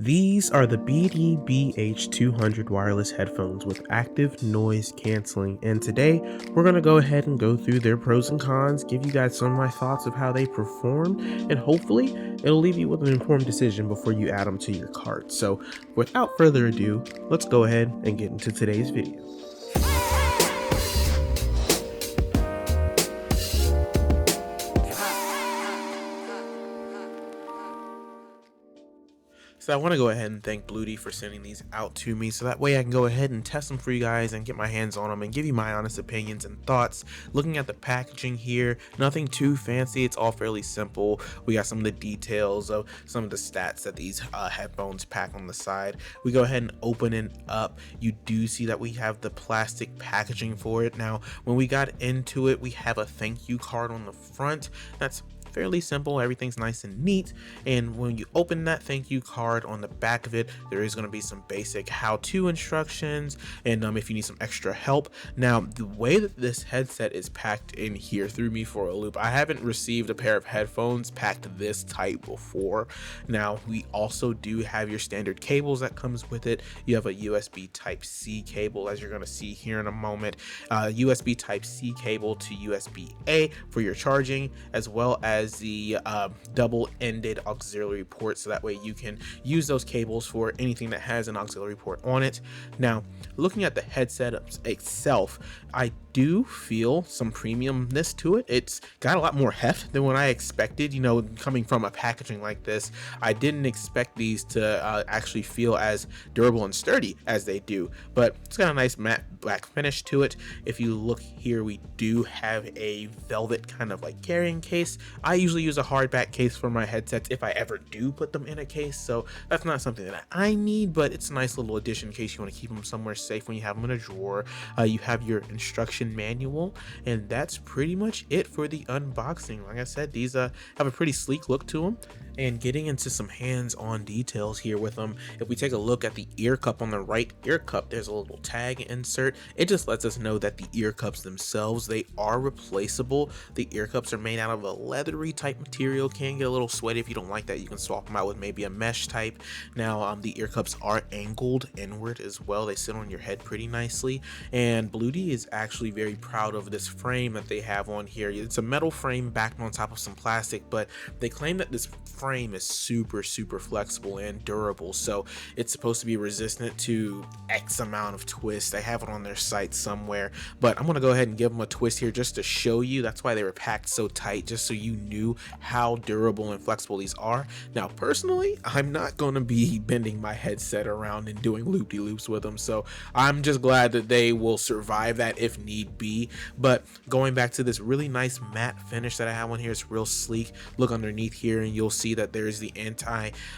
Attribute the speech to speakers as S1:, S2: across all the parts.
S1: These are the BD-BH200 wireless headphones with active noise canceling, and today we're going to go ahead and go through their pros and cons, give you guys some of my thoughts of how they perform, and hopefully it'll leave you with an informed decision before you add them to your cart. So without further ado, let's go ahead and get into today's video. So I want to go ahead and thank Bluedy for sending these out to me so that way I can go ahead and test them for you guys and get my hands on them and give you my honest opinions and thoughts. Looking at the packaging here, nothing too fancy, it's all fairly simple. We got some of the details of some of the stats that these headphones pack on the side. We go ahead and open it up. You do see that we have the plastic packaging for it. Now when we got into it, we have a thank you card on the front. That's fairly simple, everything's nice and neat, and when you open that thank you card, on the back of it there is going to be some basic how-to instructions and if you need some extra help. Now the way that this headset is packed in here threw me for a loop. I haven't received a pair of headphones packed this tight before. Now we also do have your standard cables that comes with it. You have a USB Type-C cable, as you're going to see here in a moment, USB Type-C cable to USB-A for your charging, as well as the double-ended auxiliary port, so that way you can use those cables for anything that has an auxiliary port on it. Now looking at the headset itself, I do feel some premiumness to it. It's got a lot more heft than what I expected. You know, coming from a packaging like this, I didn't expect these to actually feel as durable and sturdy as they do, but it's got a nice matte black finish to it. If you look here, we do have a velvet kind of like carrying case. I usually use a hardback case for my headsets if I ever do put them in a case, so that's not something that I need, but it's a nice little addition in case you want to keep them somewhere safe when you have them in a drawer. You have your instruction manual, and that's pretty much it for the unboxing. Like I said, these have a pretty sleek look to them. And getting into some hands-on details here with them, if we take a look at the ear cup on the right ear cup, there's a little tag insert. It just lets us know that the ear cups themselves, they are replaceable. The ear cups are made out of a leathery type material, can get a little sweaty. If you don't like that, you can swap them out with maybe a mesh type. Now the ear cups are angled inward as well. They sit on your head pretty nicely, and Bluedy is actually very proud of this frame that they have on here. It's a metal frame backed on top of some plastic, but they claim that this frame is super flexible and durable, so it's supposed to be resistant to X amount of twists. They have it on their site somewhere, but I'm gonna go ahead and give them a twist here just to show you. That's why they were packed so tight, just so you knew how durable and flexible these are. Now personally, I'm not gonna be bending my headset around and doing loop-de-loops with them, so I'm just glad that they will survive that if need be. But going back to this really nice matte finish that I have on here, it's real sleek. Look underneath here and you'll see that there's the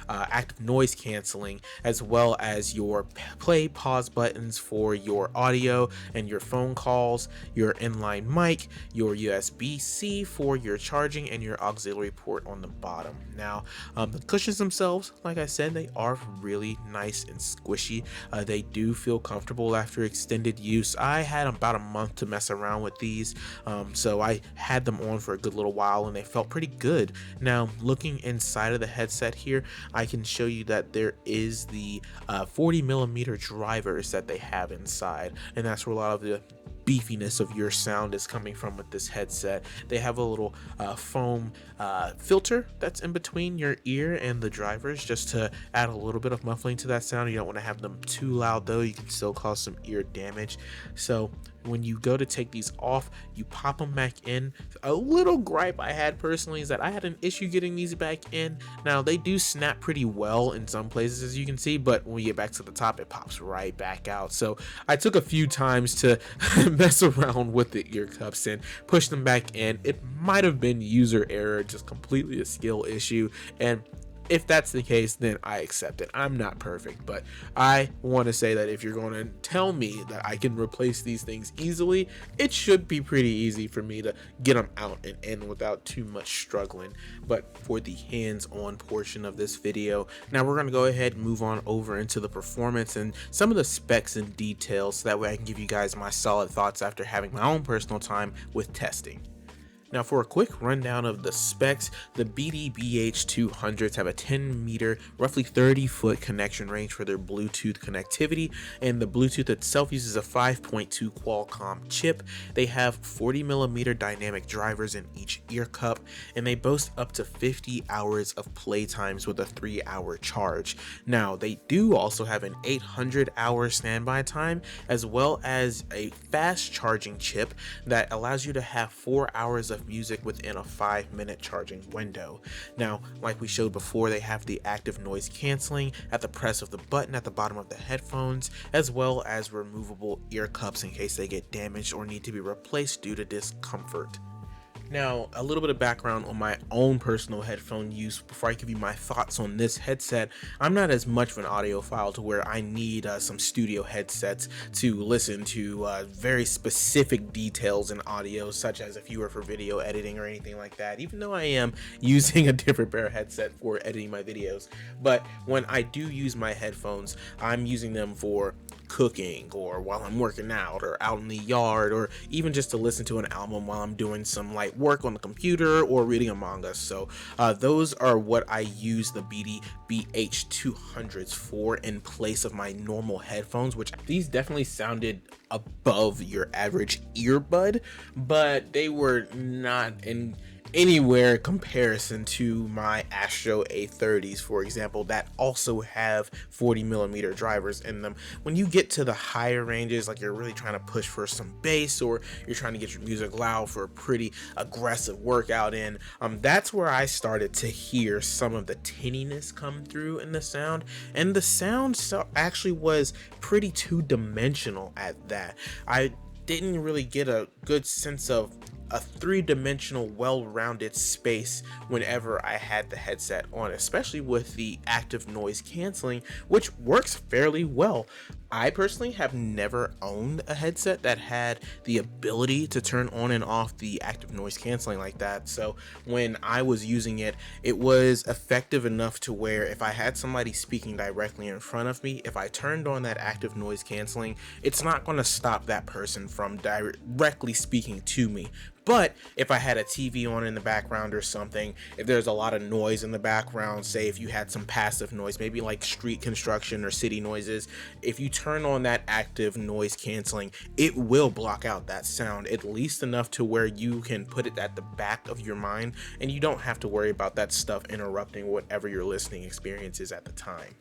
S1: active noise canceling, as well as your play pause buttons for your audio and your phone calls, your inline mic, your USB-C for your charging, and your auxiliary port on the bottom. Now the cushions themselves, like I said, they are really nice and squishy. They do feel comfortable after extended use. I had about a month to mess around with these, so I had them on for a good little while and they felt pretty good. Now looking inside of the headset here, I can show you that there is the 40mm drivers that they have inside, and that's where a lot of the beefiness of your sound is coming from with this headset. They have a little foam filter that's in between your ear and the drivers, just to add a little bit of muffling to that sound. You don't want to have them too loud though, you can still cause some ear damage. So when you go to take these off, you pop them back in. A little gripe I had personally is that I had an issue getting these back in. Now they do snap pretty well in some places, as you can see, but when we get back to the top, it pops right back out. So I took a few times to mess around with the ear cups and push them back in. It might have been user error, just completely a skill issue, and if that's the case, then I accept it. I'm not perfect, but I want to say that if you're going to tell me that I can replace these things easily, it should be pretty easy for me to get them out and in without too much struggling. But for the hands-on portion of this video, now we're going to go ahead and move on over into the performance and some of the specs and details, so that way I can give you guys my solid thoughts after having my own personal time with testing. Now for a quick rundown of the specs, the BD-BH200s have a 10-meter, roughly 30-foot connection range for their Bluetooth connectivity, and the Bluetooth itself uses a 5.2 Qualcomm chip. They have 40mm dynamic drivers in each ear cup, and they boast up to 50 hours of play times with a 3-hour charge. Now they do also have an 800-hour standby time, as well as a fast charging chip that allows you to have 4 hours of music within a 5-minute charging window. Now, like we showed before, they have the active noise canceling at the press of the button at the bottom of the headphones, as well as removable ear cups in case they get damaged or need to be replaced due to discomfort. Now, a little bit of background on my own personal headphone use before I give you my thoughts on this headset. I'm not as much of an audiophile to where I need some studio headsets to listen to very specific details in audio, such as if you were for video editing or anything like that, even though I am using a different pair of headset for editing my videos. But when I do use my headphones, I'm using them for cooking or while I'm working out or out in the yard, or even just to listen to an album while I'm doing some light work on the computer or reading a manga. So those are what I use the BD-BH200s for in place of my normal headphones, which these definitely sounded above your average earbud, but they were not in anywhere comparison to my Astro A30s, for example, that also have 40mm drivers in them. When you get to the higher ranges, like you're really trying to push for some bass, or you're trying to get your music loud for a pretty aggressive workout in, that's where I started to hear some of the tinniness come through in the sound, and the sound actually was pretty two-dimensional at that. I didn't really get a good sense of a three-dimensional well-rounded space whenever I had the headset on, especially with the active noise canceling, which works fairly well. I personally have never owned a headset that had the ability to turn on and off the active noise canceling like that, so when I was using it, it was effective enough to where if I had somebody speaking directly in front of me, if I turned on that active noise canceling, it's not going to stop that person from directly speaking to me. But if I had a TV on in the background or something, if there's a lot of noise in the background, say if you had some passive noise, maybe like street construction or city noises, if you turn on that active noise canceling, it will block out that sound, at least enough to where you can put it at the back of your mind and you don't have to worry about that stuff interrupting whatever your listening experience is at the time.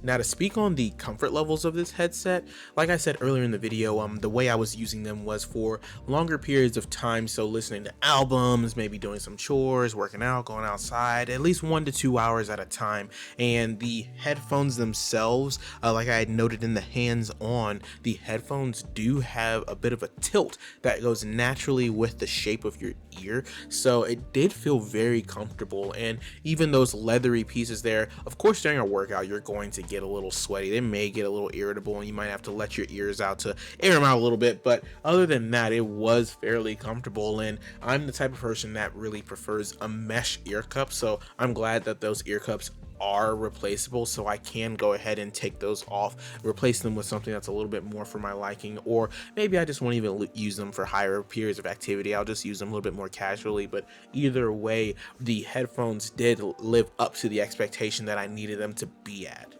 S1: Now, to speak on the comfort levels of this headset, like I said earlier in the video, the way I was using them was for longer periods of time, so listening to albums, maybe doing some chores, working out, going outside, at least 1 to 2 hours at a time. And the headphones themselves, like I had noted in the hands-on, the headphones do have a bit of a tilt that goes naturally with the shape of your ear, so it did feel very comfortable. And even those leathery pieces there, of course during a workout you're going to get a little sweaty, they may get a little irritable, and you might have to let your ears out to air them out a little bit, but other than that it was fairly comfortable. And I'm the type of person that really prefers a mesh ear cup, so I'm glad that those ear cups are replaceable, so I can go ahead and take those off, replace them with something that's a little bit more for my liking, or maybe I just won't even use them for higher periods of activity. I'll just use them a little bit more casually. But either way, the headphones did live up to the expectation that I needed them to be at.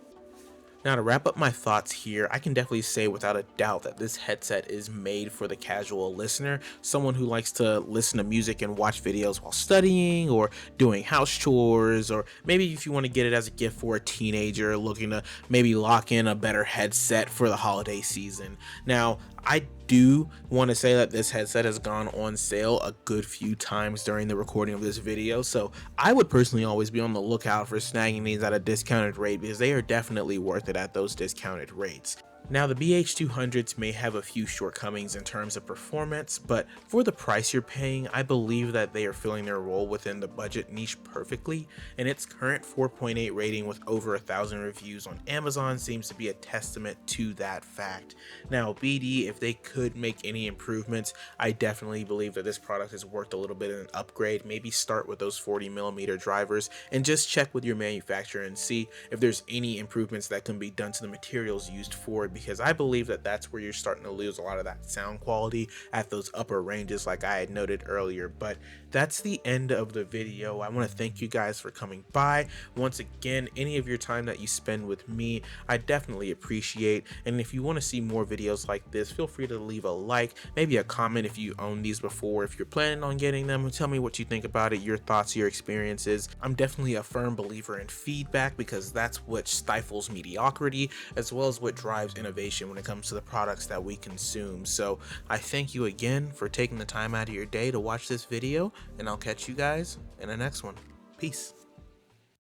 S1: Now, to wrap up my thoughts here, I can definitely say without a doubt that this headset is made for the casual listener, someone who likes to listen to music and watch videos while studying or doing house chores, or maybe if you want to get it as a gift for a teenager looking to maybe lock in a better headset for the holiday season. Now, I do want to say that this headset has gone on sale a good few times during the recording of this video, so I would personally always be on the lookout for snagging these at a discounted rate, because they are definitely worth it at those discounted rates. Now, the BH200s may have a few shortcomings in terms of performance, but for the price you're paying, I believe that they are filling their role within the budget niche perfectly, and its current 4.8 rating with over 1,000 reviews on Amazon seems to be a testament to that fact. Now, BD, if they could make any improvements, I definitely believe that this product is worth a little bit of an upgrade. Maybe start with those 40mm drivers and just check with your manufacturer and see if there's any improvements that can be done to the materials used for because I believe that that's where you're starting to lose a lot of that sound quality at those upper ranges like I had noted earlier. But that's the end of the video. I want to thank you guys for coming by. Once again, any of your time that you spend with me, I definitely appreciate. And if you want to see more videos like this, feel free to leave a like, maybe a comment if you own these before, if you're planning on getting them, and tell me what you think about it, your thoughts, your experiences. I'm definitely a firm believer in feedback because that's what stifles mediocrity as well as what drives innovation when it comes to the products that we consume. So I thank you again for taking the time out of your day to watch this video, and I'll catch you guys in the next one. Peace.